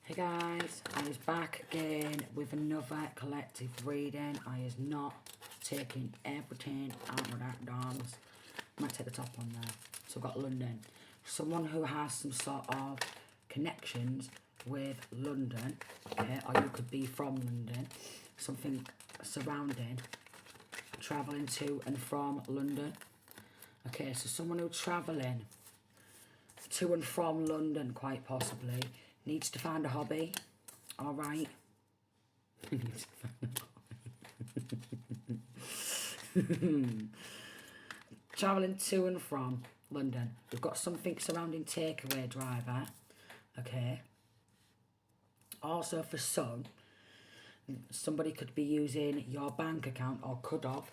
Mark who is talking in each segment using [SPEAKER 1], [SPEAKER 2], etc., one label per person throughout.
[SPEAKER 1] Hey guys, I is back again with another collective reading. I is not taking everything out of that dogs. Might take the top on there. So I've got London. Someone who has some sort of connections with London, okay, or you could be from London. Something surrounding, travelling to and from London. Okay, so someone who's travelling to and from London, quite possibly, needs to find a hobby. Alright. Travelling to and from London. We've got something surrounding takeaway driver. Okay. Also for some, somebody could be using your bank account, or could have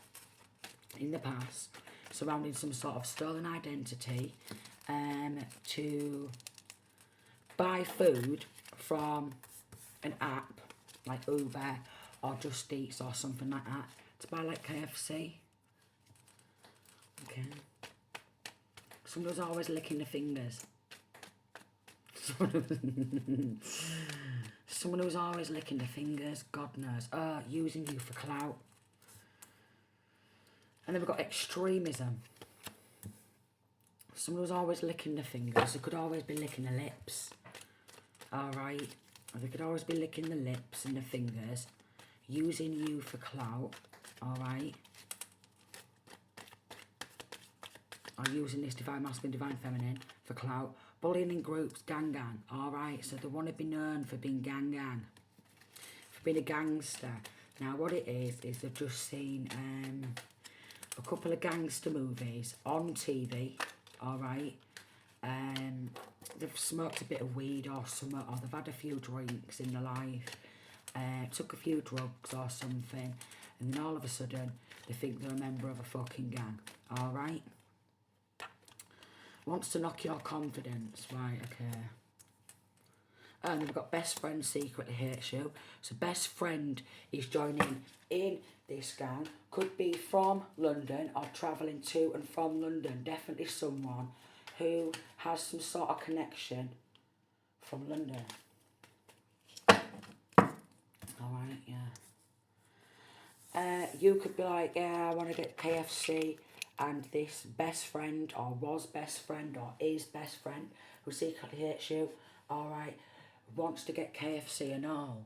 [SPEAKER 1] in the past, surrounding some sort of stolen identity to buy food from an app like Uber or Just Eats or something like that, to buy like KFC. Okay. Someone's always licking the fingers. Someone who's always licking the fingers, God knows. Using you for clout. And then we've got extremism. Someone who's always licking the fingers. They could always be licking the lips. Alright. Or they could always be licking the lips and the fingers. Using you for clout. Alright. Or using this divine masculine, divine feminine for clout. Bullying in groups, gang. Alright. So they want to be known for being gang. For being a gangster. Now what it is they've just seen a couple of gangster movies on TV. Alright. They've smoked a bit of weed or something, or they've had a few drinks in their life, took a few drugs or something, and then all of a sudden they think they're a member of a fucking gang. Alright? Wants to knock your confidence. Right, okay. And then we've got best friend secretly hates you. So best friend is joining in this gang. Could be from London or travelling to and from London. Definitely someone who has some sort of connection from London. Alright, yeah. You could be like, yeah, I want to get KFC, and this best friend, or was best friend, or is best friend, who secretly hates you, alright, wants to get KFC and all.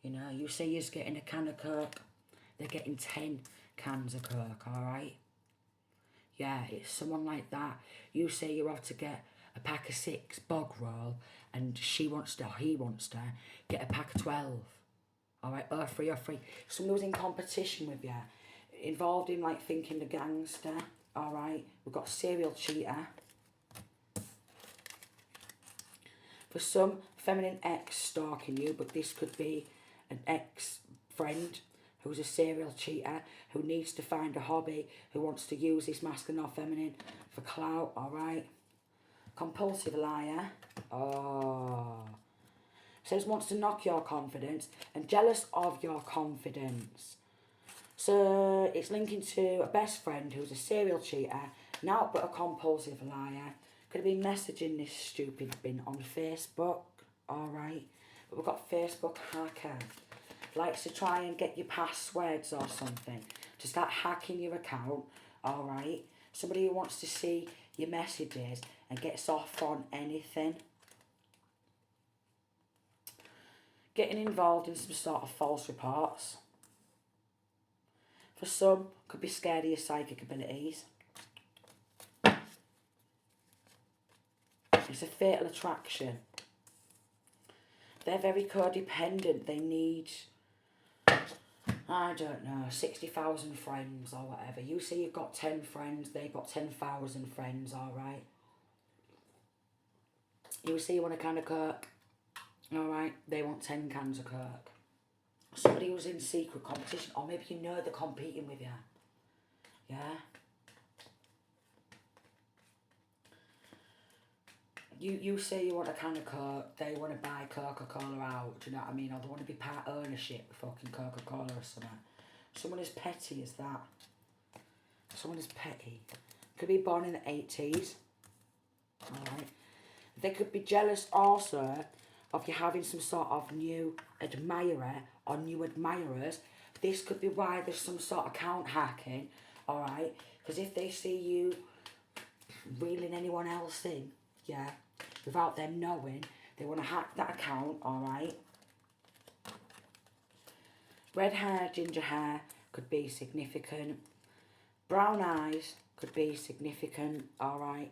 [SPEAKER 1] You know, you say you're getting a can of Coke, they're getting 10 cans of Coke, alright? Yeah, it's someone like that. You say you're out to get a pack of 6 bog roll, and he wants to get a pack of 12. Alright, or free. Someone who's in competition with you, involved in like thinking the gangster. Alright, we've got serial cheater. For some, feminine ex stalking you, but this could be an ex-friend who's a serial cheater, who needs to find a hobby, who wants to use this masculine or feminine for clout, alright? Compulsive liar. Oh. Says wants to knock your confidence and jealous of your confidence. So it's linking to a best friend who's a serial cheater, now but a compulsive liar. Could have been messaging this stupid bin on Facebook, alright? But we've got Facebook hacker. Likes to try and get your passwords or something, to start hacking your account, alright? Somebody who wants to see your messages and gets off on anything. Getting involved in some sort of false reports. For some, could be scared of your psychic abilities. It's a fatal attraction. They're very codependent. They need, I don't know, 60,000 friends or whatever. You say you've got 10 friends, they've got 10,000 friends, alright? You say you want a can of Coke, alright? They want 10 cans of Coke. Somebody who's in secret competition, or maybe you know they're competing with you. Yeah? You say you want a can of Coke, they want to buy Coca-Cola out, do you know what I mean? Or they want to be part ownership of fucking Coca-Cola or something. Someone as petty as that. Someone as petty. Could be born in the 80s. Alright. They could be jealous also of you having some sort of new admirer or new admirers. This could be why there's some sort of account hacking, alright? Because if they see you reeling anyone else in, yeah, without them knowing, they want to hack that account, alright? Red hair, ginger hair could be significant. Brown eyes could be significant, alright?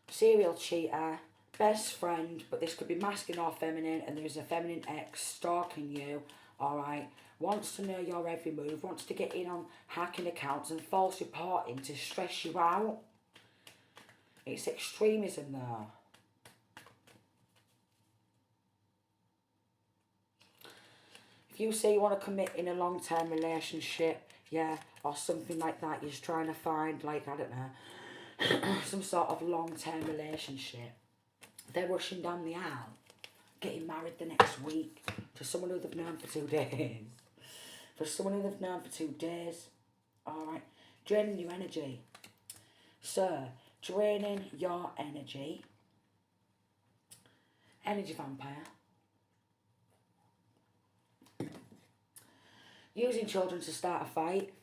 [SPEAKER 1] Serial cheater, best friend, but this could be masculine or feminine, and there's a feminine ex stalking you, alright? Wants to know your every move, wants to get in on hacking accounts and false reporting to stress you out. It's extremism there. If you say you want to commit in a long-term relationship, yeah, or something like that, you're just trying to find, like, I don't know, some sort of long-term relationship, they're rushing down the aisle, getting married the next week to someone who they've known for 2 days. For someone who they've known for 2 days, alright, draining your energy. Sir, draining your energy. Energy vampire. Using children to start a fight.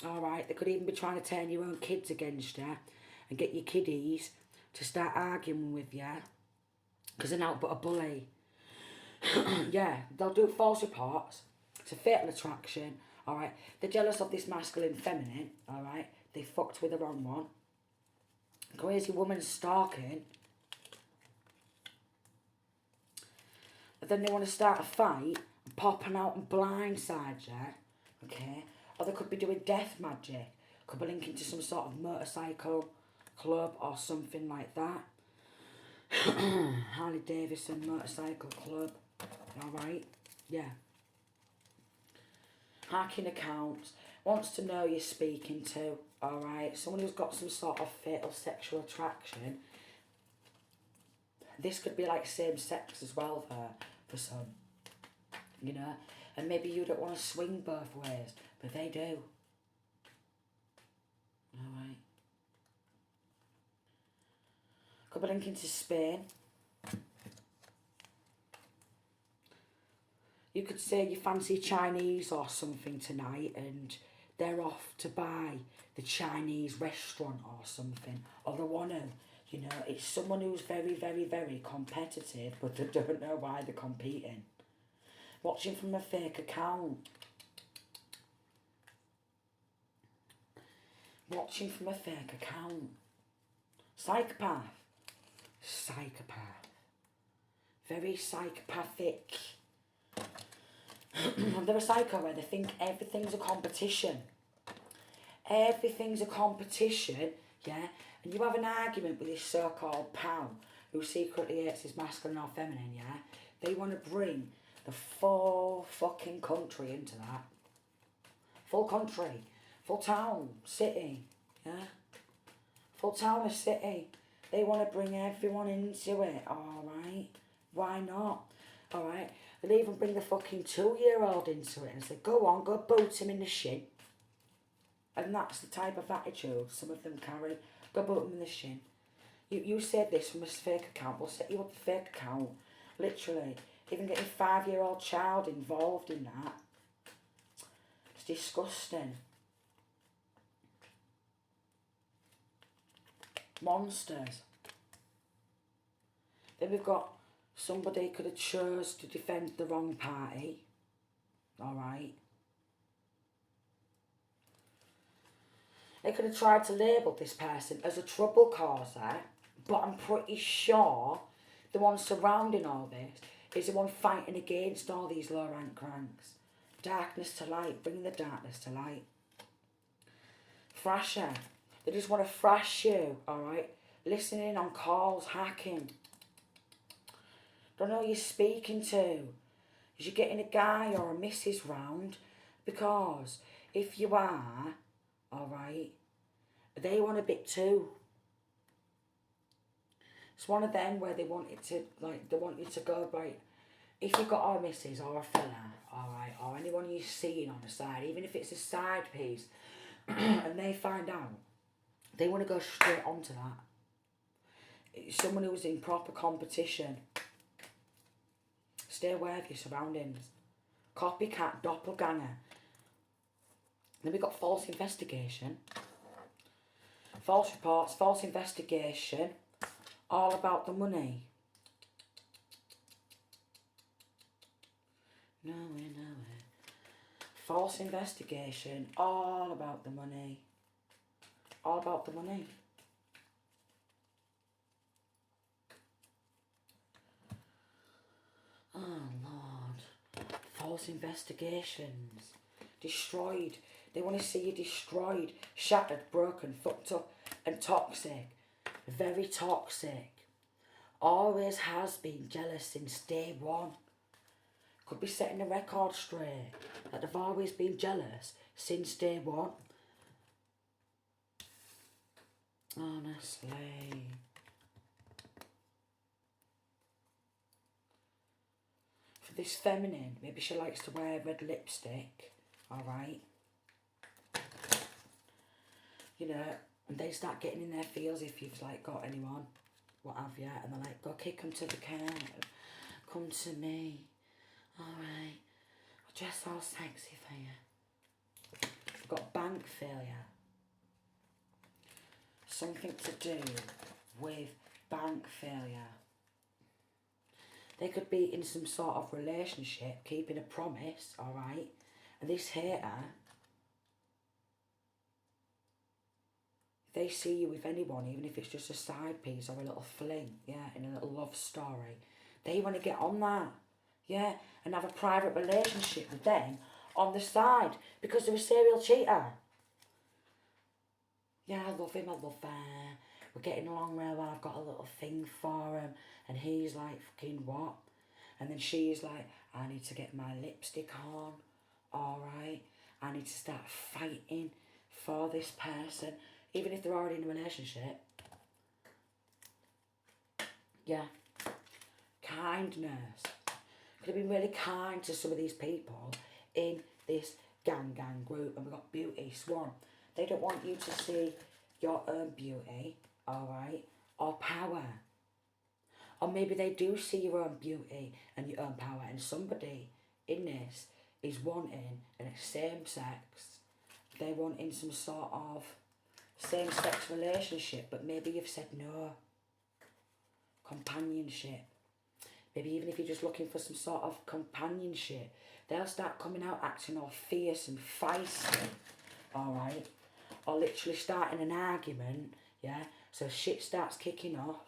[SPEAKER 1] Alright, they could even be trying to turn your own kids against you and get your kiddies to start arguing with you because they're not but a bully. Yeah, they'll do false reports. It's a fatal attraction. Alright, they're jealous of this masculine feminine. Alright, they fucked with the wrong one. Crazy woman stalking. But then they want to start a fight and popping out and blindside you. Okay, or they could be doing death magic. Could be linking to some sort of motorcycle club or something like that. Harley Davidson motorcycle club. Alright, yeah. Hacking accounts. Wants to know you're speaking to. Alright, someone who's got some sort of fatal sexual attraction. This could be like same sex as well for some. You know, and maybe you don't want to swing both ways, but they do. Alright. Could be linking to Spain. You could say you fancy Chinese or something tonight and they're off to buy the Chinese restaurant or something. Or they want to, you know, it's someone who's very, very, very competitive, but they don't know why they're competing. Watching from a fake account. Watching from a fake account. Psychopath. Psychopath. Very psychopathic. They're a psycho where they think everything's a competition. Everything's a competition, yeah? And you have an argument with this so-called pal who secretly hates his masculine or feminine, yeah? They want to bring the full fucking country into that. Full country. Full town. City. Yeah? Full town or city. They want to bring everyone into it. Alright? Why not? Alright? They'll even bring the fucking 2-year-old into it and say, go on, go boot him in the shin. And that's the type of attitude some of them carry. Go boot him in the shin. You said this from a fake account. We'll set you up a fake account. Literally. Even getting a 5-year-old child involved in that. It's disgusting. Monsters. Then we've got somebody could have chose to defend the wrong party. Alright. They could have tried to label this person as a trouble causer, but I'm pretty sure the one surrounding all this is the one fighting against all these low rank cranks. Darkness to light, bringing the darkness to light. Thrasher. They just want to thrash you, alright? Listening on calls, hacking. Don't know who you're speaking to. Is you getting a guy or a missus round? Because if you are, alright, they want a bit too. It's one of them where they want it to, like, they want you to go, right, if you've got a missus or a fella, alright, or anyone you're seeing on the side, even if it's a side piece, and they find out, they want to go straight onto that. It's someone who's in proper competition. Stay aware of your surroundings. Copycat, doppelganger. Then we've got false investigation. False reports, false investigation. All about the money. No way, no way. False investigation, all about the money. All about the money. Oh, Lord. False investigations. Destroyed. They want to see you destroyed, shattered, broken, fucked up, and toxic. Very toxic. Always has been jealous since day one. Could be setting the record straight that they've always been jealous since day one. Honestly. For this feminine, maybe she likes to wear red lipstick, alright? You know, and they start getting in their feels if you've like got anyone, what have you, and they're like, go kick them to the curb, come to me. Alright, I'll dress all sexy for you. I've got bank failure. Something to do with bank failure. They could be in some sort of relationship, keeping a promise, alright? And this hater, if they see you with anyone, even if it's just a side piece or a little fling, yeah, in a little love story, they want to get on that. Yeah, and have a private relationship with them on the side because they're a serial cheater. Yeah, I love him, I love her. We're getting along real well, I've got a little thing for him. And he's like, fucking what? And then she's like, I need to get my lipstick on, alright? I need to start fighting for this person, even if they're already in a relationship. Yeah. Kindness. Could have been really kind to some of these people in this gang group. And we've got Beauty, Swan. They don't want you to see your own beauty, alright, or power. Or maybe they do see your own beauty and your own power, and somebody in this is wanting a same sex. They're wanting some sort of same sex relationship, but maybe you've said no. Companionship. Maybe even if you're just looking for some sort of companionship, they'll start coming out acting all fierce and feisty, alright? Or literally starting an argument, yeah? So shit starts kicking off.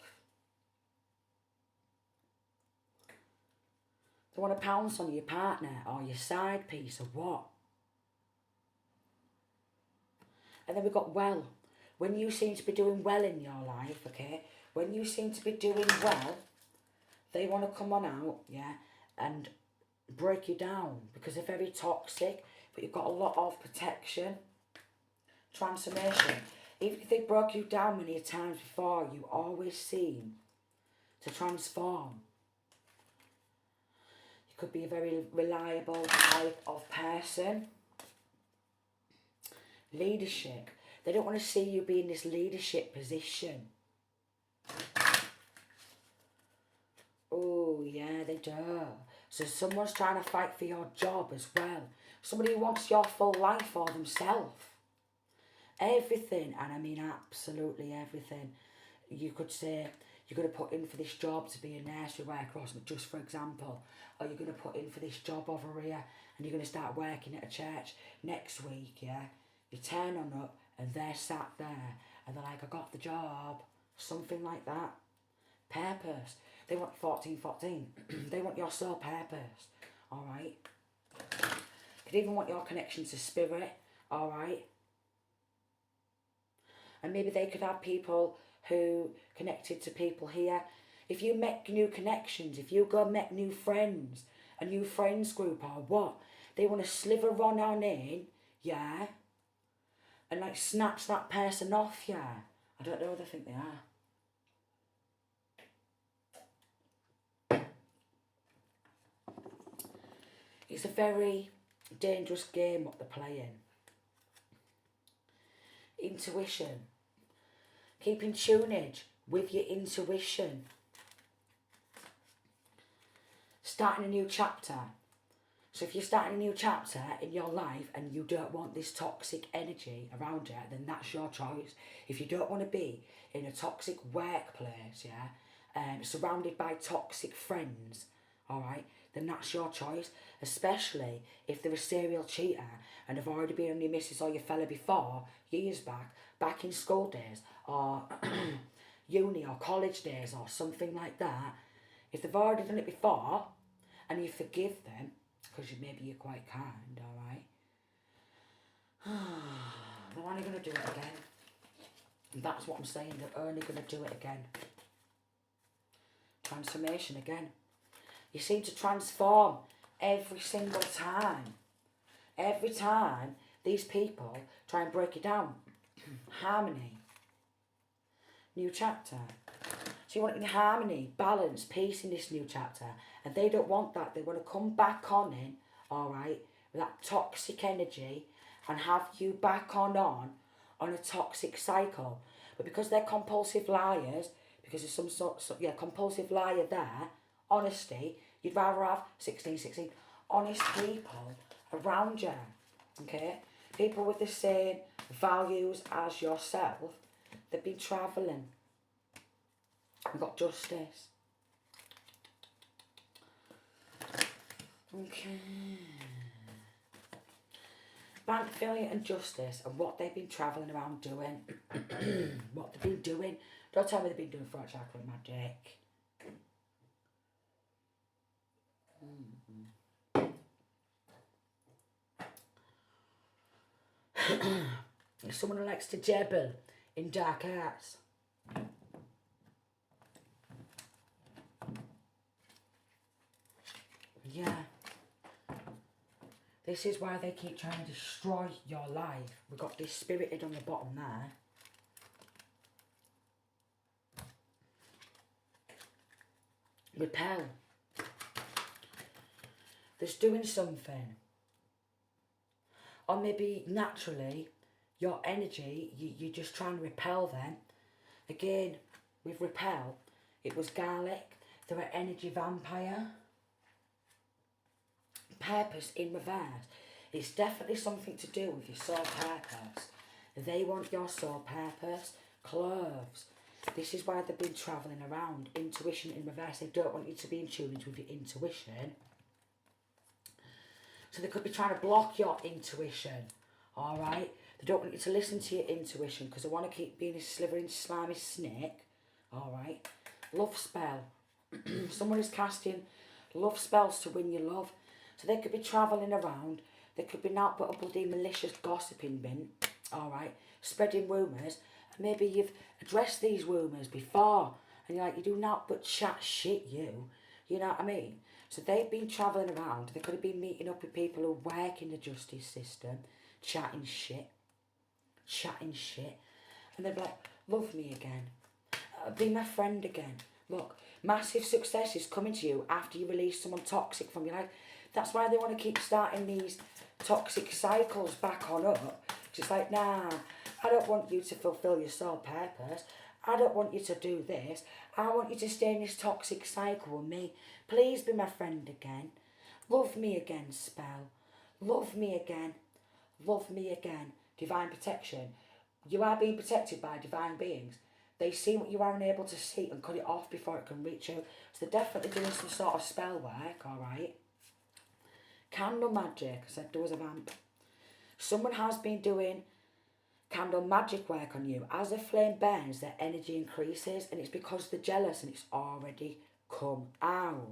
[SPEAKER 1] They want to pounce on your partner or your side piece or what? And then we've got well. When you seem to be doing well in your life, okay? When you seem to be doing well, they want to come on out, yeah, and break you down because they're very toxic, but you've got a lot of protection, transformation. Even if they broke you down many times before, you always seem to transform. You could be a very reliable type of person. Leadership. They don't want to see you be in this leadership position. Oh, yeah, they do. So someone's trying to fight for your job as well. Somebody who wants your full life for themselves. Everything, and I mean absolutely everything. You could say, you're going to put in for this job to be a nursery worker, just for example. Or you're going to put in for this job over here, and you're going to start working at a church next week, yeah? You turn on up, and they're sat there, and they're like, I got the job. Something like that. Purpose. They want 14. They want your sole purpose. Alright? Could even want your connection to spirit. Alright? And maybe they could have people who connected to people here. If you make new connections, if you go make new friends, a new friends group or what, they want to slither on in, yeah, and like snatch that person off, yeah. I don't know what they think they are. It's a very dangerous game what they're playing. Intuition. Keep in tunage with your intuition. starting a new chapter. So if you're starting a new chapter in your life and you don't want this toxic energy around you, then that's your choice. If you don't want to be in a toxic workplace, surrounded by toxic friends, all right, then that's your choice. Especially if they're a serial cheater and have already been on your missus or your fella before, years back in school days or uni or college days or something like that. If they've already done it before and you forgive them, because maybe you're quite kind, all right, they're only going to do it again. And that's what I'm saying, they're only going to do it again. Transformation again. You seem to transform every single time. Every time these people try and break it down. Harmony. New chapter. So you want in harmony, balance, peace in this new chapter. And they don't want that. They want to come back on in, all right, with that toxic energy and have you back on a toxic cycle. But because they're compulsive liars, because there's some sort of, compulsive liar there, honesty, you'd rather have 16, honest people around you, okay? People with the same values as yourself. They've been travelling. We've got justice. Okay. Bank failure and justice and what they've been travelling around doing. What they've been doing. Don't tell me they've been doing fraud, chocolate magic. Someone who likes to jabble in dark arts. Yeah. This is why they keep trying to destroy your life. We've got this spirited on the bottom there. Repel. There's doing something. Or maybe naturally, your energy, you're just trying to repel them. Again, with repel, it was garlic. They're an energy vampire. Purpose in reverse. It's definitely something to do with your soul purpose. They want your soul purpose. Cloves. This is why they've been travelling around. Intuition in reverse. They don't want you to be in tune with your intuition. So they could be trying to block your intuition. Alright? They don't want you to listen to your intuition because they want to keep being a slithering, slimy snake. Alright? Love spell. Someone is casting love spells to win your love. So they could be travelling around. They could be not but a bloody malicious gossiping bin. Alright? Spreading rumours. And maybe you've addressed these rumours before. And you're like, you do not but chat shit, you. You know what I mean? So they've been travelling around. They could have been meeting up with people who work in the justice system. Chatting shit. Chatting shit. And they're like, love me again. Be my friend again. Look, massive success is coming to you after you release someone toxic from your life. That's why they want to keep starting these toxic cycles back on up. It's like, nah, I don't want you to fulfill your soul purpose. I don't want you to do this. I want you to stay in this toxic cycle with me. Please be my friend again. Love me again, spell. Love me again. Love me again. Divine protection. You are being protected by divine beings. They see what you are unable to see and cut it off before it can reach you. So they're definitely doing some sort of spell work, alright? Candle magic. I said there was a vamp. Someone has been doing candle magic work on you. As the flame burns, their energy increases, and it's because they're jealous and it's already come out.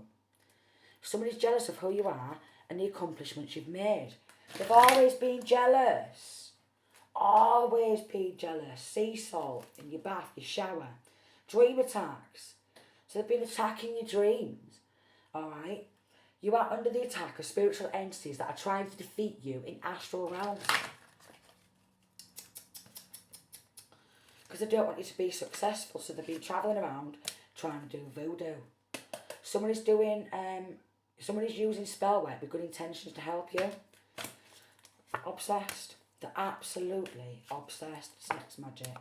[SPEAKER 1] Someone is jealous of who you are and the accomplishments you've made. They've always been jealous. Always been jealous. Sea salt in your bath, your shower. Dream attacks. So they've been attacking your dreams. Alright? You are under the attack of spiritual entities that are trying to defeat you in astral realms. Because they don't want you to be successful, so they've been travelling around trying to do voodoo. Someone is doing, someone is using spell work with good intentions to help you. Obsessed. They're absolutely obsessed. Sex magic,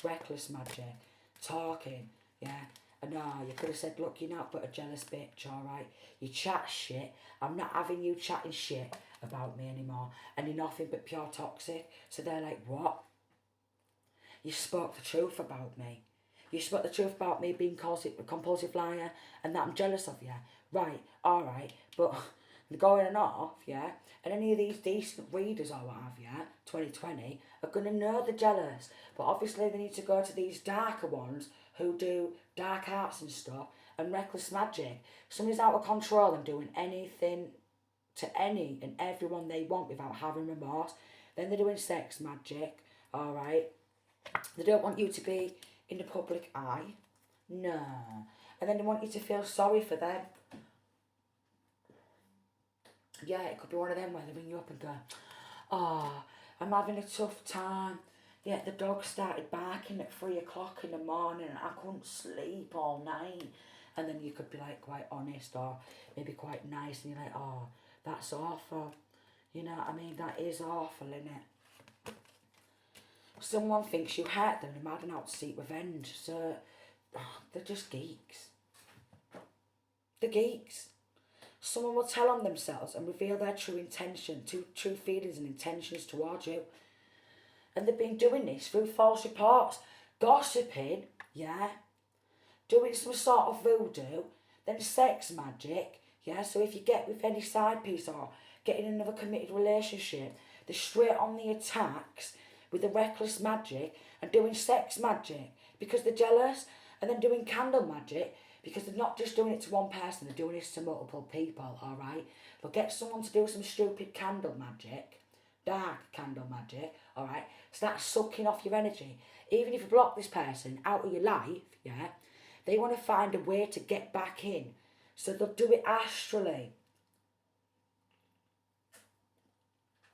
[SPEAKER 1] reckless magic, talking, yeah. And you could have said, look, you're not but a jealous bitch, alright? You chat shit. I'm not having you chatting shit about me anymore. And you're nothing but pure toxic. So they're like, what? You spoke the truth about me. You spoke the truth about me being a compulsive liar and that I'm jealous of you. Right, alright, but going off, yeah, and any of these decent readers or what have you, 2020, are going to know they're jealous. But obviously they need to go to these darker ones who do dark arts and stuff and reckless magic. Somebody's out of control and doing anything to any and everyone they want without having remorse. Then they're doing sex magic, alright? They don't want you to be in the public eye. No. And then they want you to feel sorry for them. Yeah, it could be one of them where they ring you up and go, oh, I'm having a tough time. Yeah, the dog started barking at 3 o'clock in the morning and I couldn't sleep all night. And then you could be like quite honest or maybe quite nice and you're like, oh, that's awful. You know what I mean? That is awful, innit? Someone thinks you hurt them, they're mad and out to seek revenge. So, they're just geeks. They're geeks. Someone will tell on themselves and reveal their true intention, true feelings and intentions towards you. And they've been doing this through false reports, gossiping, yeah, doing some sort of voodoo, then sex magic, yeah. So if you get with any side piece or get in another committed relationship, they're straight on the attacks with the reckless magic and doing sex magic because they're jealous, and then doing candle magic because they're not just doing it to one person, they're doing this to multiple people, alright? They'll get someone to do some stupid candle magic, dark candle magic, alright? Start sucking off your energy. Even if you block this person out of your life, yeah, they want to find a way to get back in. So they'll do it astrally.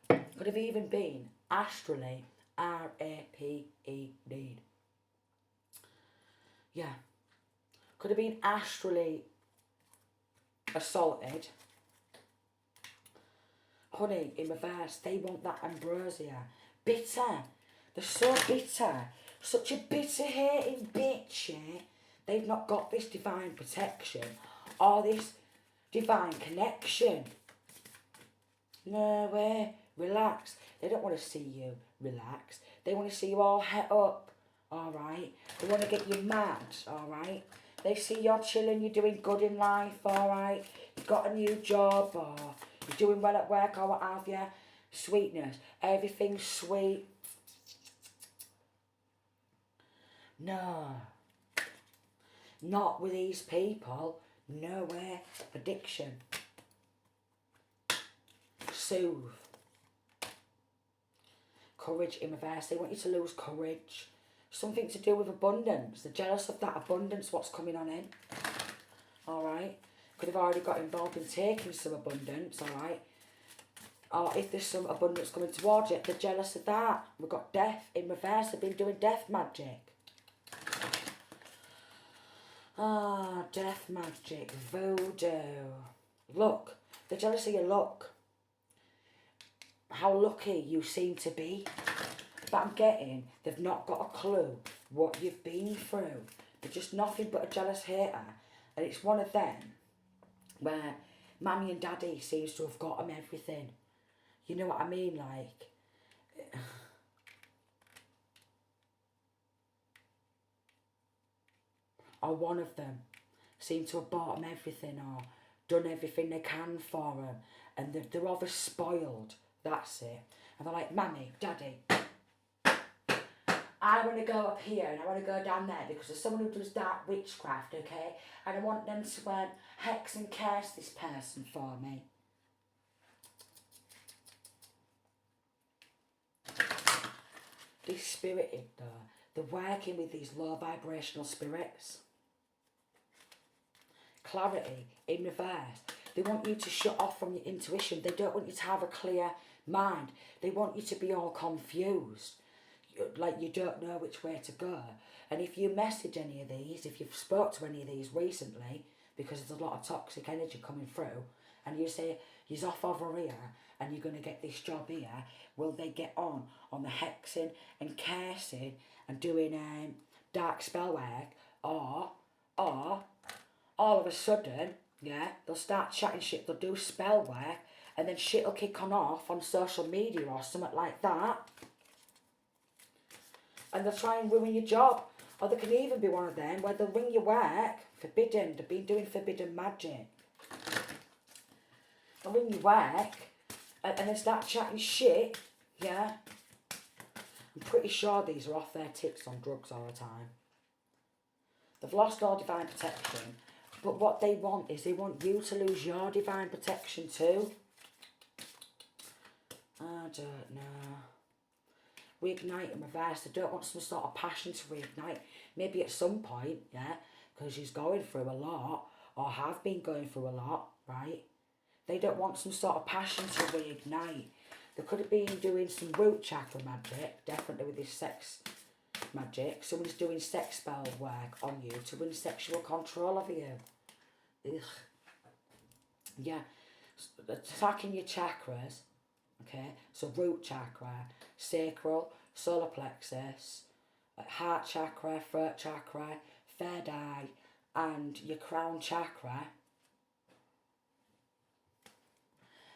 [SPEAKER 1] Could have even been astrally, R-A-P-E-D. Yeah. Could have been astrally assaulted. Honey, in reverse, they want that ambrosia. Bitter. They're so bitter. Such a bitter hating bitch, yeah? They've not got this divine protection or this divine connection. No way. Relax. They don't want to see you relax. They want to see you all het up. Alright? They want to get you mad. Alright? They see you're chilling, you're doing good in life, alright? You've got a new job, or you're doing well at work, or what have you. Sweetness. Everything's sweet. No. Not with these people. No way. Addiction. Soothe. Courage in reverse. They want you to lose courage. Something to do with abundance. They're jealous of that abundance, what's coming on in. Alright? Could have already got involved in taking some abundance, alright? Or if there's some abundance coming towards you, they're jealous of that. We've got death in reverse. They've been doing death magic. Ah, death magic. Voodoo. Look. They're jealous of your luck. How lucky you seem to be. But I'm getting, they've not got a clue what you've been through. They're just nothing but a jealous hater. And it's one of them where Mammy and Daddy seems to have got them everything. You know what I mean? Like, or one of them seem to have bought them everything or done everything they can for them. And they're over spoiled. That's it. And they're like, Mammy, Daddy, I want to go up here and I want to go down there because there's someone who does dark witchcraft, okay? And I want them to hex and curse this person for me. They're spirited though. They're working with these low vibrational spirits. Clarity in reverse. They want you to shut off from your intuition. They don't want you to have a clear mind. They want you to be all confused. Like you don't know which way to go. And if you message any of these, if you've spoke to any of these recently, because there's a lot of toxic energy coming through, and you say, he's off over here, and you're going to get this job here, will they get on the hexing and cursing and doing dark spell work, or Or, all of a sudden, yeah, they'll start chatting shit, they'll do spell work, and then shit will kick on off on social media or something like that. And they'll try and ruin your job. Or there can even be one of them where they'll ring your work, forbidden, they've been doing forbidden magic. They'll ring your work, and then start chatting shit, yeah. I'm pretty sure these are off their tits on drugs all the time. They've lost all divine protection, but what they want is they want you to lose your divine protection too. I don't know. Reignite and reverse. They don't want some sort of passion to reignite. Maybe at some point, yeah, because she's going through a lot, or have been going through a lot, right? They don't want some sort of passion to reignite. They could have been doing some root chakra magic, definitely with this sex magic. Someone's doing sex spell work on you to win sexual control over you. Ugh. Yeah, attacking your chakras, okay? So root chakra, sacral, solar plexus, heart chakra, throat chakra, third eye, and your crown chakra.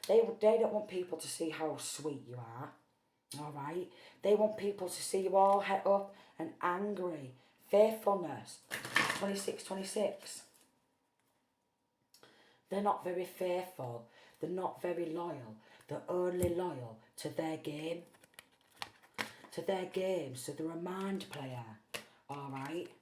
[SPEAKER 1] They don't want people to see how sweet you are, alright? They want people to see you all het up and angry. Faithfulness, 26. They're not very faithful. They're not very loyal. They're only loyal to their game. To their game, so they're a mind player, alright?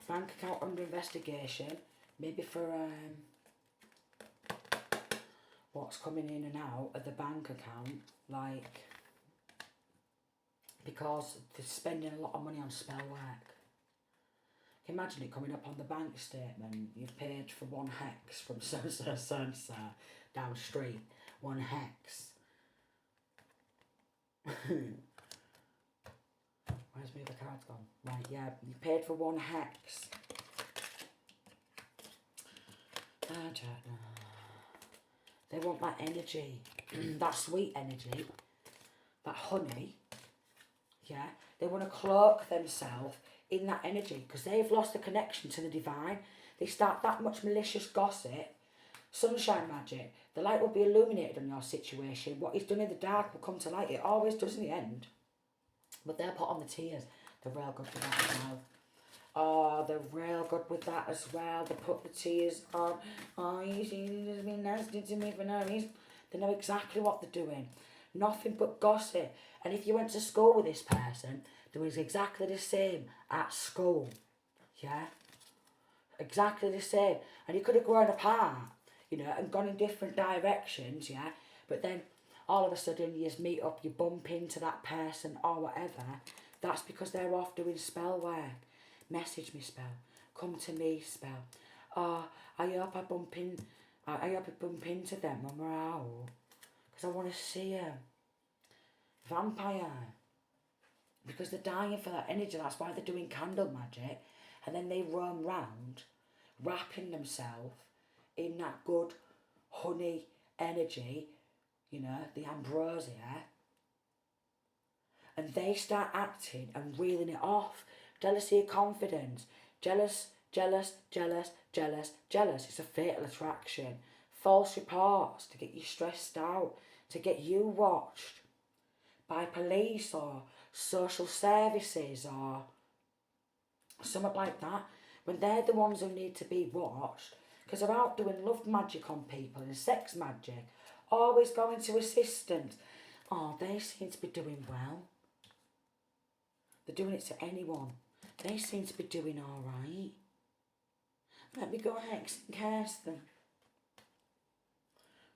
[SPEAKER 1] Bank account under investigation, maybe for what's coming in and out of the bank account, like, because they're spending a lot of money on spell work. Can you imagine it coming up on the bank statement? You've paid for 1 hex from so down the street. 1 hex. Where's my other cards gone? Right, yeah, you paid for 1 hex. I don't know. They want that energy, that sweet energy, that honey, yeah. They want to cloak themselves in that energy because they've lost the connection to the divine. They start that much malicious gossip, sunshine magic. The light will be illuminated on your situation. What is done in the dark will come to light. It always does in the end. But they'll put on the tears. They're real good with that as well. Oh, they're real good with that as well. They put the tears on. Oh, you see, he's been nasty to me for no reason. They know exactly what they're doing. Nothing but gossip. And if you went to school with this person, they was exactly the same at school. Yeah? Exactly the same. And you could have grown apart, you know, and gone in different directions, yeah? But then all of a sudden you just meet up, you bump into that person or whatever. That's because they're off doing spell work. Message me spell. Come to me spell. Oh, I hope I bump into them when we're out. Because I want to see them. Vampire. Because they're dying for that energy. That's why they're doing candle magic. And then they roam round, wrapping themselves in that good honey energy, you know, the ambrosia. And they start acting and reeling it off. Jealousy of confidence. Jealous. It's a fatal attraction. False reports to get you stressed out, to get you watched by police or social services or something like that, when they're the ones who need to be watched, because they're out doing love magic on people and sex magic, always going to assistance. Oh, they seem to be doing well. They're doing it to anyone. They seem to be doing all right. Let me go hex and curse them.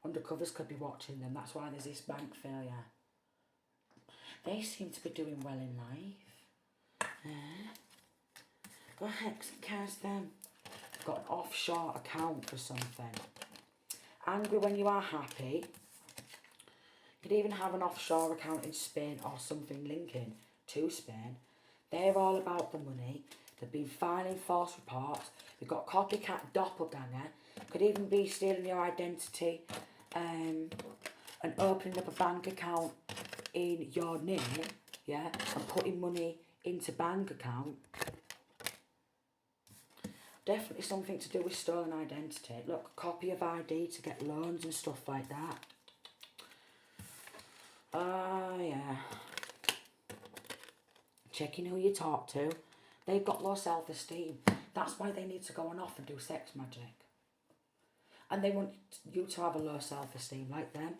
[SPEAKER 1] Undercovers could be watching them. That's why there's this bank failure. They seem to be doing well in life. Go hex and curse them. Got an offshore account for something. Angry when you are happy. You could even have an offshore account in Spain or something linking to Spain. They're all about the money. They've been filing false reports. They've got copycat doppelganger. Could even be stealing your identity. and opening up a bank account in your name, yeah, and putting money into bank account, definitely something to do with stolen identity. Look, copy of ID to get loans and stuff like that. Yeah. Checking who you talk to. They've got low self-esteem. That's why they need to go on off and do sex magic. And they want you to have a low self-esteem like them.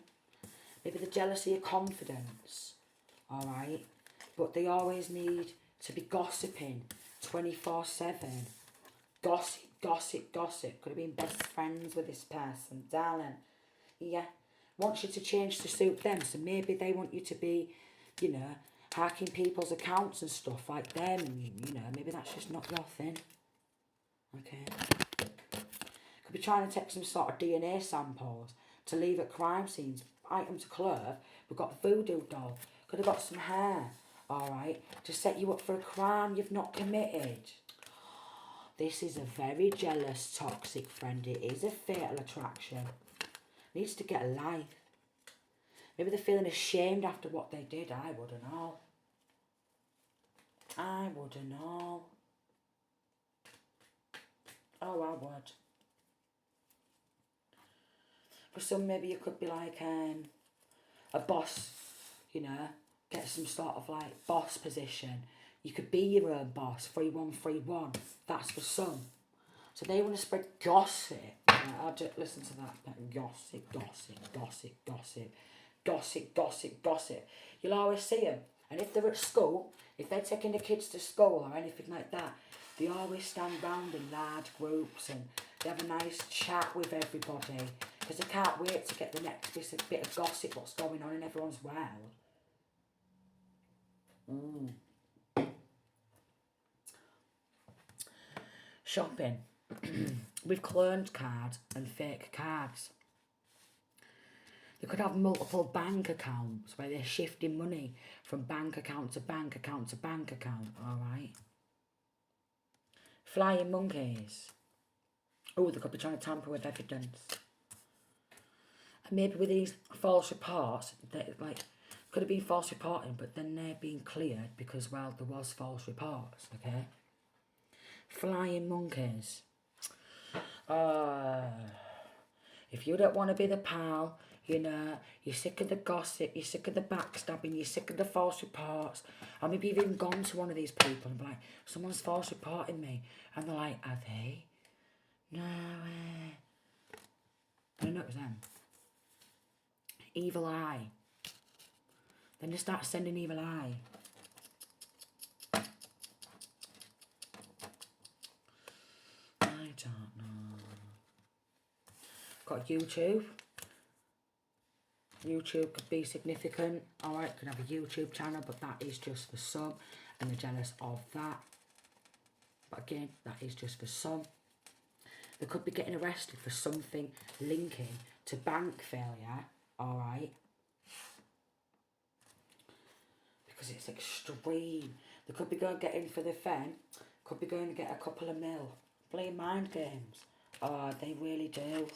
[SPEAKER 1] Maybe the jealousy of confidence. Alright? But they always need to be gossiping 24/7. Gossip, gossip, gossip. Could have been best friends with this person. Darling. Yeah. Wants you to change to suit them. So maybe they want you to be, you know, hacking people's accounts and stuff like them. You know, maybe that's just not your thing. Okay. Could be trying to take some sort of DNA samples to leave at crime scenes. Item to clothe. We've got voodoo doll. Could have got some hair. Alright. To set you up for a crime you've not committed. This is a very jealous, toxic friend. It is a fatal attraction. Needs to get a life. Maybe they're feeling ashamed after what they did. I wouldn't know. I wouldn't know. Oh, I would. For some, maybe you could be like a boss, you know, get some sort of like boss position. You could be your own boss, 3131. That's for some. So they want to spread gossip. I'll just listen to that. Gossip, gossip, gossip, gossip, gossip, gossip, gossip. You'll always see them. And if they're at school, if they're taking the kids to school or anything like that, they always stand round in large groups and they have a nice chat with everybody because they can't wait to get the next bit of gossip what's going on in everyone's world. Shopping with cloned cards and fake cards. They could have multiple bank accounts where they're shifting money from bank account to bank account to bank account, alright? Flying monkeys. Oh, they could be trying to tamper with evidence. And maybe with these false reports, they, like, could have been false reporting, but then they're being cleared because, well, there was false reports, okay? Flying monkeys. If you don't want to be the pal, you know, you're sick of the gossip, you're sick of the backstabbing, you're sick of the false reports, or maybe you've even gone to one of these people and be like, someone's false reporting me, and they're like, are they? No way. I know it was them. Evil eye. Then they start sending evil eye. I don't know. Got YouTube. YouTube could be significant. Alright, could have a YouTube channel, but that is just for some, and they're jealous of that. But again, that is just for some. They could be getting arrested for something linking to bank failure, alright? Because it's extreme. They could be going to get in for the fen, could be going to get a couple of mil. Playing mind games. Oh, they really do.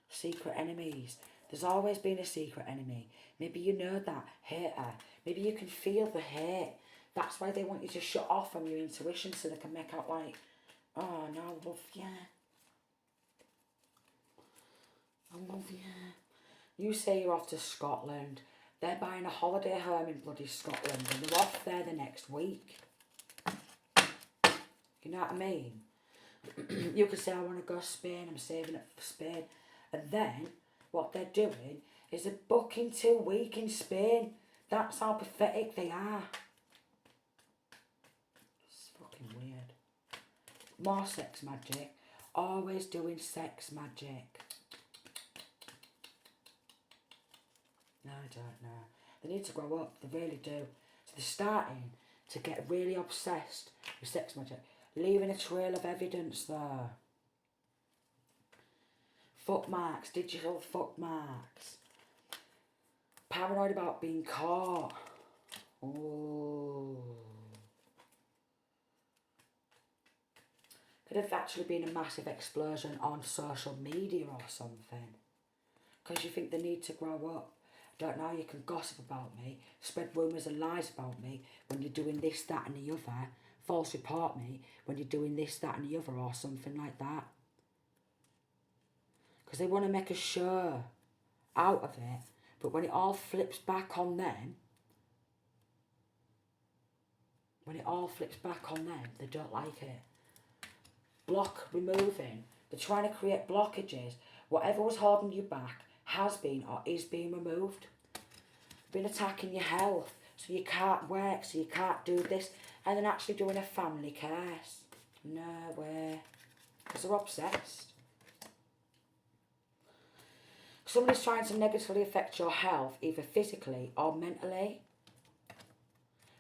[SPEAKER 1] Secret enemies. There's always been a secret enemy. Maybe you know that. Hater. Maybe you can feel the hate. That's why they want you to shut off from your intuition so they can make out like, oh no, I love you. I love you. You say you're off to Scotland. They're buying a holiday home in bloody Scotland and they're off there the next week. You know what I mean? You could say, I want to go to Spain, I'm saving it for Spain. And then, what they're doing is they're booking 2 weeks in Spain. That's how pathetic they are. It's fucking weird. More sex magic. Always doing sex magic. No, I don't know. They need to grow up. They really do. So they're starting to get really obsessed with sex magic. Leaving a trail of evidence there. Foot marks. Digital foot marks. Paranoid about being caught. Oh. Could have actually been a massive explosion on social media or something. Because you think they need to grow up. Don't know, you can gossip about me, spread rumours and lies about me when you're doing this, that and the other. False report me when you're doing this, that and the other or something like that. Because they want to make a show out of it. But when it all flips back on them, they don't like it. Removing. They're trying to create blockages. Whatever was holding you back has been or is being removed. Been attacking your health, so you can't work, so you can't do this, and then actually doing a family curse. No way. Because they're obsessed. Somebody's trying to negatively affect your health, either physically or mentally.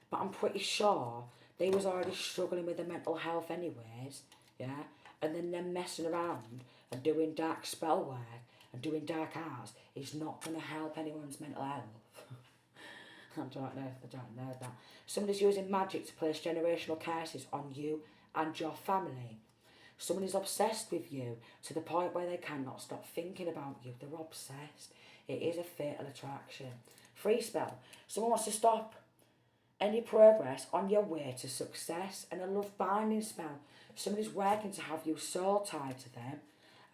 [SPEAKER 1] But I'm pretty sure they was already struggling with their mental health anyways, yeah? And then them messing around and doing dark spell work and doing dark arts is not going to help anyone's mental health. I don't know if they don't know that. Somebody's using magic to place generational curses on you and your family. Someone is obsessed with you to the point where they cannot stop thinking about you. They're obsessed. It is a fatal attraction. Free spell. Someone wants to stop any progress on your way to success. And a love binding spell. Somebody's working to have you soul tied to them,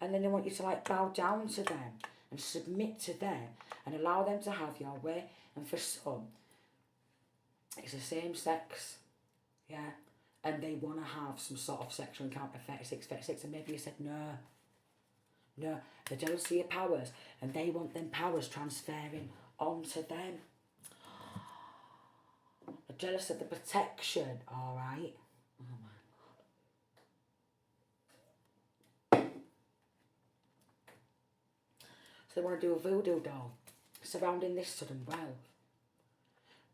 [SPEAKER 1] and then they want you to like bow down to them and submit to them and allow them to have your way. And for some, it's the same sex, yeah, and they want to have some sort of sexual encounter, 36, and maybe you said no, they're jealous of your powers, and they want them powers transferring onto them. They're jealous of the protection, alright? Oh my God. So they want to do a voodoo doll surrounding this sudden wealth.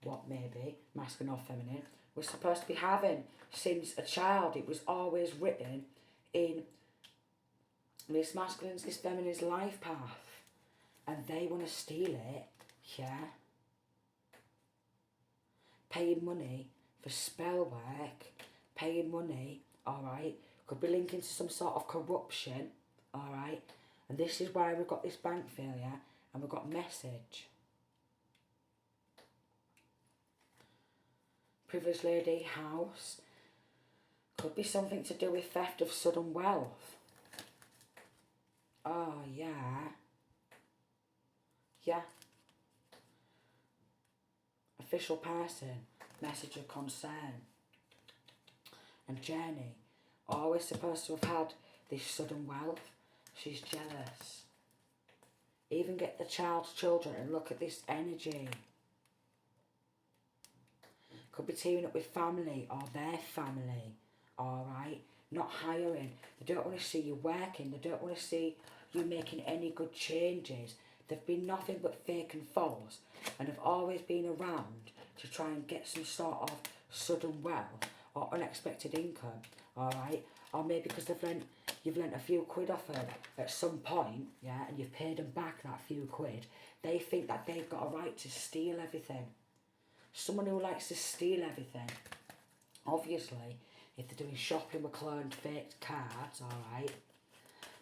[SPEAKER 1] What maybe, masculine or feminine, was supposed to be having since a child. It was always written in this masculine's, this feminine's life path. And they want to steal it, yeah? Paying money for spell work, paying money, alright? Could be linking to some sort of corruption, alright? And this is why we've got this bank failure and we've got message. Privileged lady, house. Could be something to do with theft of sudden wealth. Oh, yeah. Yeah. Official person, message of concern. And Jenny, always supposed to have had this sudden wealth. She's jealous. Even get the child's children and look at this energy. Could be teaming up with family or their family, alright? Not hiring. They don't want to see you working. They don't want to see you making any good changes. They've been nothing but fake and false and have always been around to try and get some sort of sudden wealth or unexpected income, alright? Or maybe because you've lent a few quid off them at some point, yeah, and you've paid them back that few quid, they think that they've got a right to steal everything. Someone who likes to steal everything. Obviously, if they're doing shopping with cloned faked cards, alright,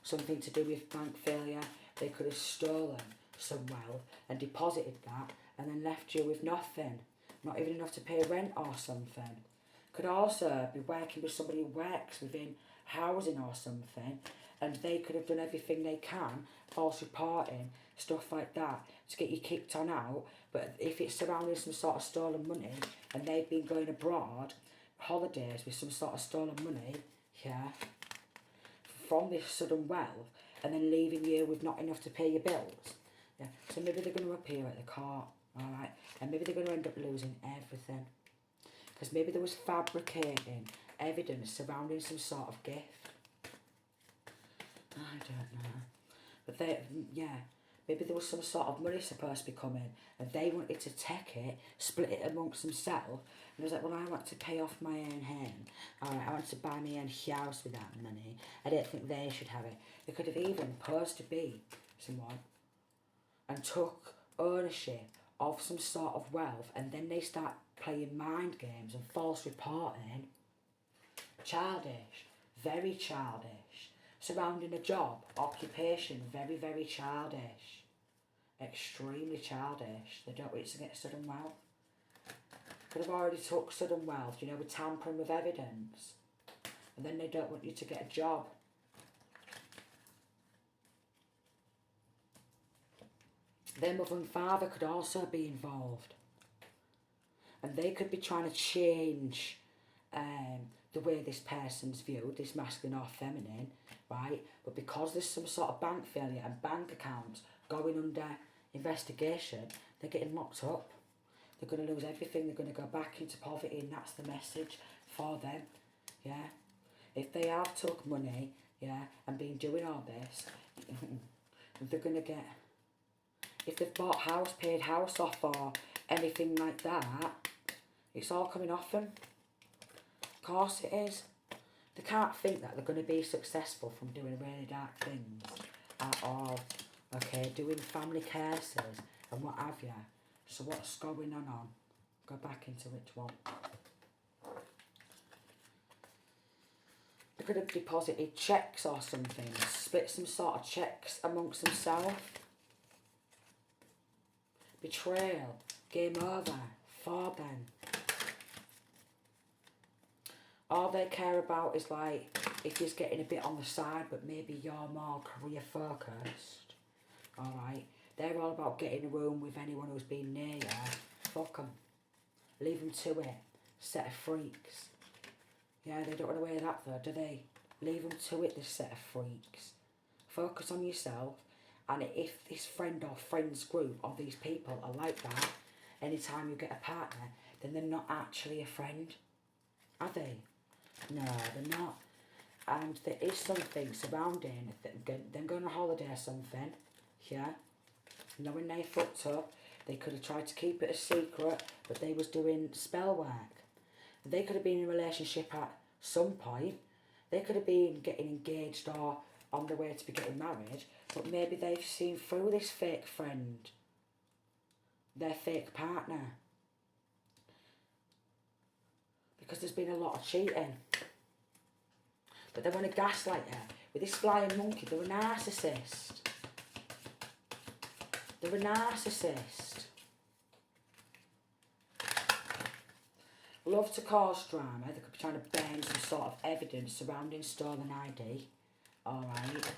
[SPEAKER 1] something to do with bank failure, they could have stolen some wealth and deposited that and then left you with nothing. Not even enough to pay rent or something. Could also be working with somebody who works within housing or something, and they could have done everything they can, false reporting, stuff like that, to get you kicked on out. But if it's surrounding some sort of stolen money and they've been going abroad, holidays with some sort of stolen money, yeah, from this sudden wealth, and then leaving you with not enough to pay your bills, yeah, so maybe they're going to appear at the court, alright, and maybe they're going to end up losing everything. Because maybe there was fabricating evidence surrounding some sort of gift. I don't know. But maybe there was some sort of money supposed to be coming and they wanted to take it, split it amongst themselves. And I was like, well, I want to pay off my own hand. Alright, I want to buy my own house with that money. I don't think they should have it. They could have even posed to be someone and took ownership of some sort of wealth, and then they start playing mind games and false reporting. Childish. very childish. Surrounding a job, occupation, very, very childish. Extremely childish. They don't want you to get sudden wealth. Could have already took sudden wealth, you know, with tampering with evidence. And then they don't want you to get a job. Their mother and father could also be involved. And they could be trying to change the way this person's viewed, this masculine or feminine, right? But because there's some sort of bank failure and bank accounts going under investigation, they're getting locked up. They're going to lose everything. They're going to go back into poverty, and that's the message for them, yeah? If they have took money, yeah, and been doing all this, they're going to get... If they've bought house, paid house off or anything like that, it's all coming off them. Of course it is. They can't think that they're going to be successful from doing really dark things at all. Okay, doing family cases and what have you. So what's going on? Go back into which one. They could have deposited checks or something, split some sort of checks amongst themselves. Betrayal, game over, for them. All they care about is like, if he's getting a bit on the side, but maybe you're more career focused. Alright, they're all about getting a room with anyone who's been near you. Fuck them. Leave them to it. Set of freaks. Yeah, they don't want to wear that though, do they? Leave them to it, this set of freaks. Focus on yourself. And if this friend or friends group or these people are like that, anytime you get a partner, then they're not actually a friend. Are they? No, they're not. And there is something surrounding them going on holiday or something. Yeah. Knowing they fucked up, they could have tried to keep it a secret, but they was doing spell work. They could have been in a relationship at some point. They could have been getting engaged or on the way to be getting married, but maybe they've seen through this fake friend, their fake partner. Because there's been a lot of cheating. But they want to gaslight you. With this flying monkey, they're a narcissist. They're a narcissist. Love to cause drama. They could be trying to burn some sort of evidence surrounding stolen ID. Alright.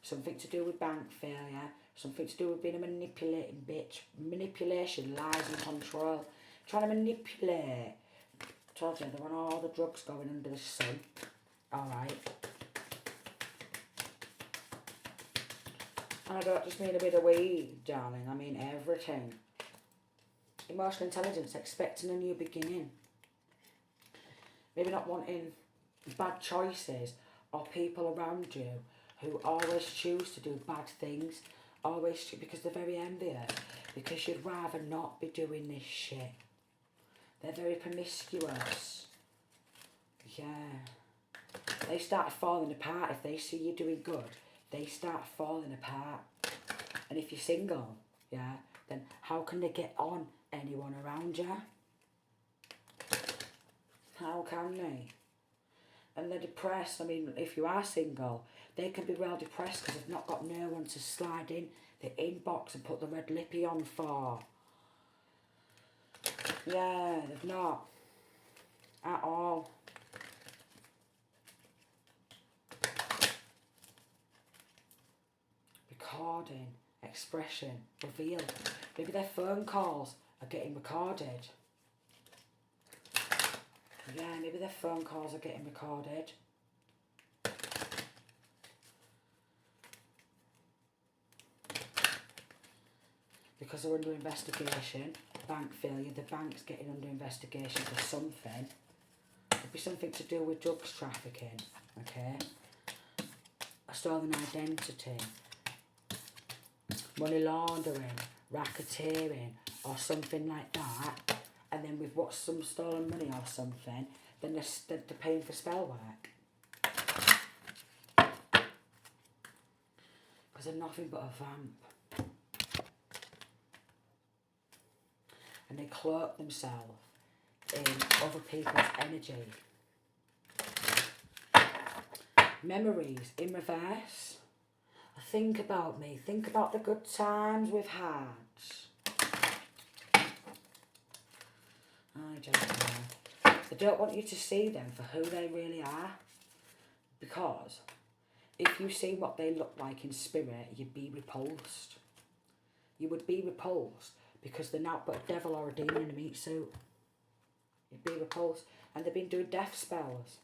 [SPEAKER 1] Something to do with bank failure. Something to do with being a manipulating bitch. Manipulation, lies and control. Trying to manipulate. Told you, they want all the drugs going under the sun. Alright. And I don't just mean a bit of weed, darling. I mean everything. Emotional intelligence, expecting a new beginning. Maybe not wanting bad choices or people around you who always choose to do bad things. Always, because they're very envious. Because you'd rather not be doing this shit. They're very promiscuous. Yeah. They start falling apart if they see you doing good. They start falling apart. And if you're single, yeah, then how can they get on anyone around you? How can they? And they're depressed. I mean, if you are single, they can be well depressed because they've not got no one to slide in the inbox and put the red lippy on for. Yeah, they've not. At all. Recording, expression, reveal. Maybe their phone calls are getting recorded. Yeah, maybe their phone calls are getting recorded. Because they're under investigation. Bank failure, the bank's getting under investigation for something. Could be something to do with drugs trafficking, okay? A stolen identity. Money laundering, racketeering, or something like that. And then with what's some stolen money or something, then they're paying for spell work. Because they're nothing but a vamp. And they cloak themselves in other people's energy. Memories in reverse. Think about me. Think about the good times we've had. I don't know. I don't want you to see them for who they really are. Because if you see what they look like in spirit, you'd be repulsed. You would be repulsed because they're not but a devil or a demon in a meat suit. You'd be repulsed. And they've been doing death spells.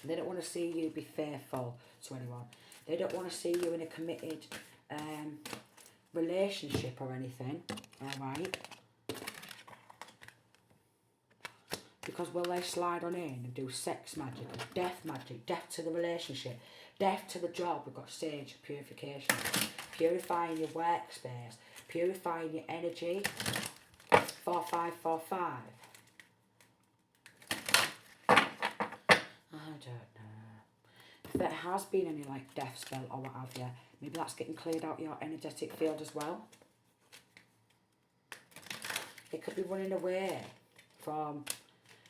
[SPEAKER 1] They don't want to see you be faithful to anyone. They don't want to see you in a committed relationship or anything. Alright? Because will they slide on in and do sex magic, death to the relationship, death to the job? We've got stage of purification. Purifying your workspace, purifying your energy. 4545. I don't know. If there has been any like death spell or what have you, maybe that's getting cleared out your energetic field as well. It could be running away from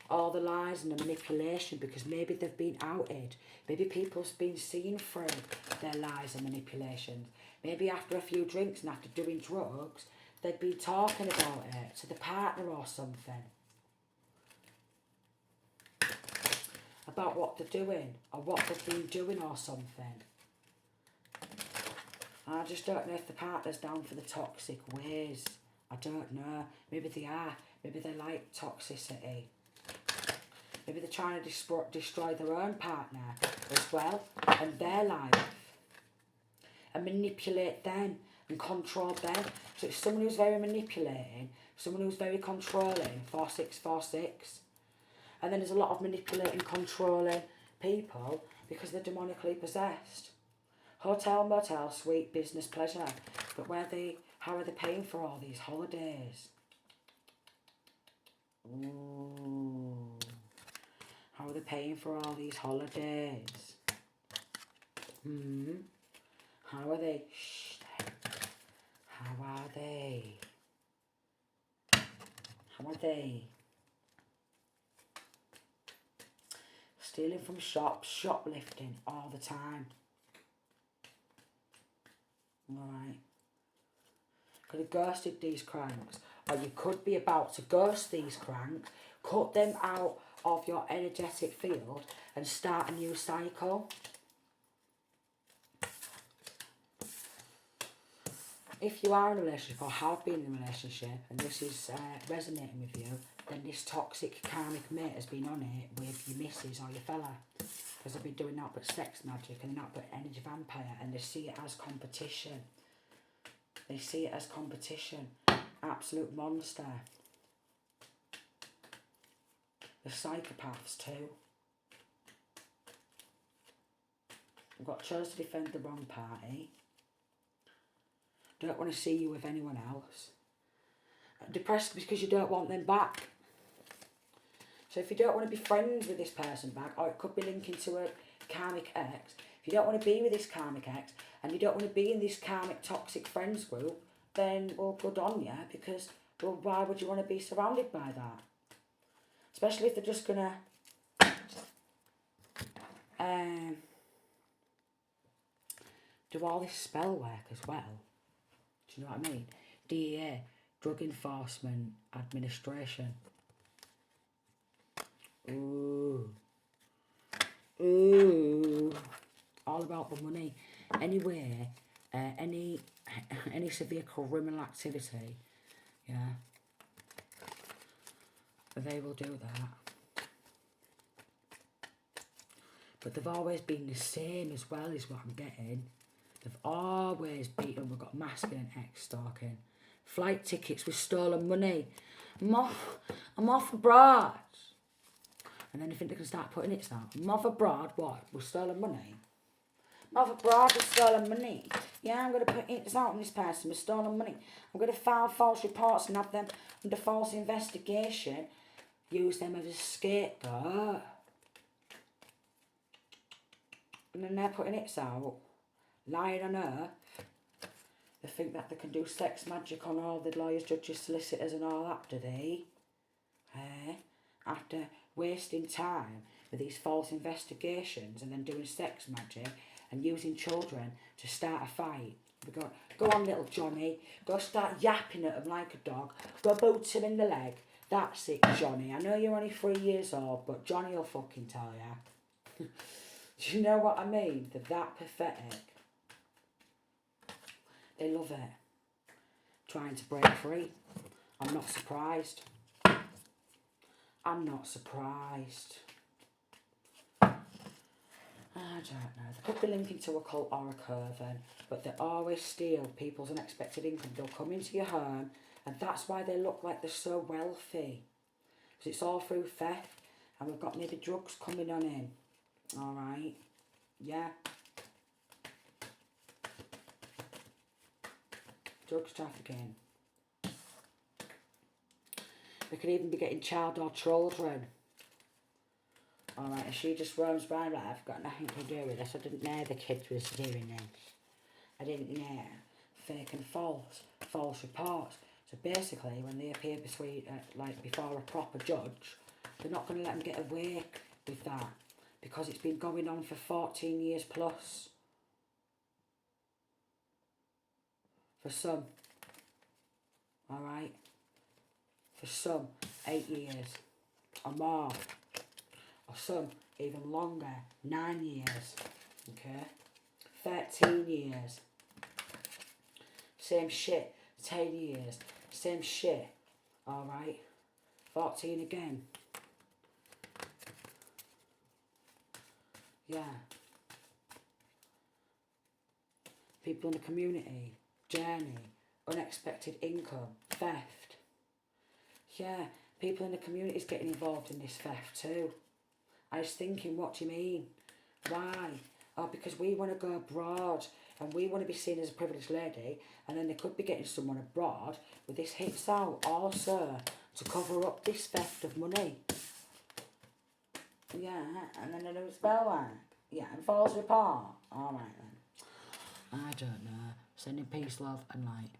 [SPEAKER 1] all the lies and the manipulation because maybe they've been outed. Maybe people's been seen through their lies and manipulations. Maybe after a few drinks and after doing drugs, they've been talking about it to the partner or something. About what they're doing or what they've been doing or something. I just don't know if the partner's down for the toxic ways. I don't know. Maybe they are. Maybe they like toxicity. Maybe they're trying to destroy their own partner as well and their life. And manipulate them and control them. So it's someone who's very manipulating, someone who's very controlling, 4646. And then there's a lot of manipulating, controlling people because they're demonically possessed. Hotel, motel, sweet, business, pleasure. But how are they paying for all these holidays? Ooh. How are they paying for all these holidays? How are they? Shh. How are they? How are they? Stealing from shops, shoplifting all the time. Alright. Could have ghosted these cranks. Or you could be about to ghost these cranks, cut them out of your energetic field and start a new cycle. If you are in a relationship or have been in a relationship and this is resonating with you, then this toxic karmic mate has been on it with your missus or your fella. Because they've been doing that but sex magic and not but energy vampire, and they see it as competition. They see it as competition. Absolute monster. The psychopaths too. We've got chose to defend the wrong party. Don't want to see you with anyone else. Depressed because you don't want them back. So if you don't want to be friends with this person back, or it could be linking to a karmic ex, if you don't want to be with this karmic ex, and you don't want to be in this karmic toxic friends group, then, well, good on you, because, well, why would you want to be surrounded by that? Especially if they're just going to do all this spell work as well. Do you know what I mean? DEA, Drug Enforcement Administration. Ooh. Ooh. All about the money. Anyway, any severe criminal activity, yeah, they will do that. But they've always been the same as well, is what I'm getting. They've always been, we've got masculine ex-stalking. Flight tickets with stolen money. I'm off abroad. And then you think they can start putting it down. I'm off abroad, what? With stolen money? I'm off abroad with stolen money. Yeah, I'm going to put it out on this person with stolen money. I'm going to file false reports and have them under false investigation. Use them as a scapegoat. And then they're putting it out. Lying on earth. They think that they can do sex magic on all the lawyers, judges, solicitors and all that, do they? After wasting time with these false investigations and then doing sex magic and using children to start a fight. We go on little Johnny, go start yapping at him like a dog, go boot him in the leg. That's it, Johnny. I know you're only 3 years old, but Johnny will fucking tell you. Do you know what I mean? They're that pathetic. They love it. Trying to break free. I'm not surprised. I'm not surprised. I don't know. They could be linking to a cult or a coven, but they always steal people's unexpected income. They'll come into your home, and that's why they look like they're so wealthy. Because it's all through theft, and we've got maybe drugs coming on in. Alright? Yeah. Drugs trafficking. They could even be getting child or children. Alright, and she just roams around like, I've got nothing to do with this. I didn't know the kids was doing this. I didn't know. Fake and false reports. So basically, when they appear before a proper judge, they're not going to let them get away with that because it's been going on for 14 years plus. For some. Alright? For some, 8 years or more. Or some even longer, 9 years. Okay? 13 years. Same shit, 10 years. Same shit. Alright? 14 again. Yeah. People in the community, journey, unexpected income, theft. Yeah, people in the community is getting involved in this theft too. I was thinking, what do you mean? Why? Oh, because we want to go abroad and we want to be seen as a privileged lady, and then they could be getting someone abroad with this hits out also to cover up this theft of money. Yeah, and then they do spell work. Yeah, and false report. Alright then. I don't know. Sending peace, love and light.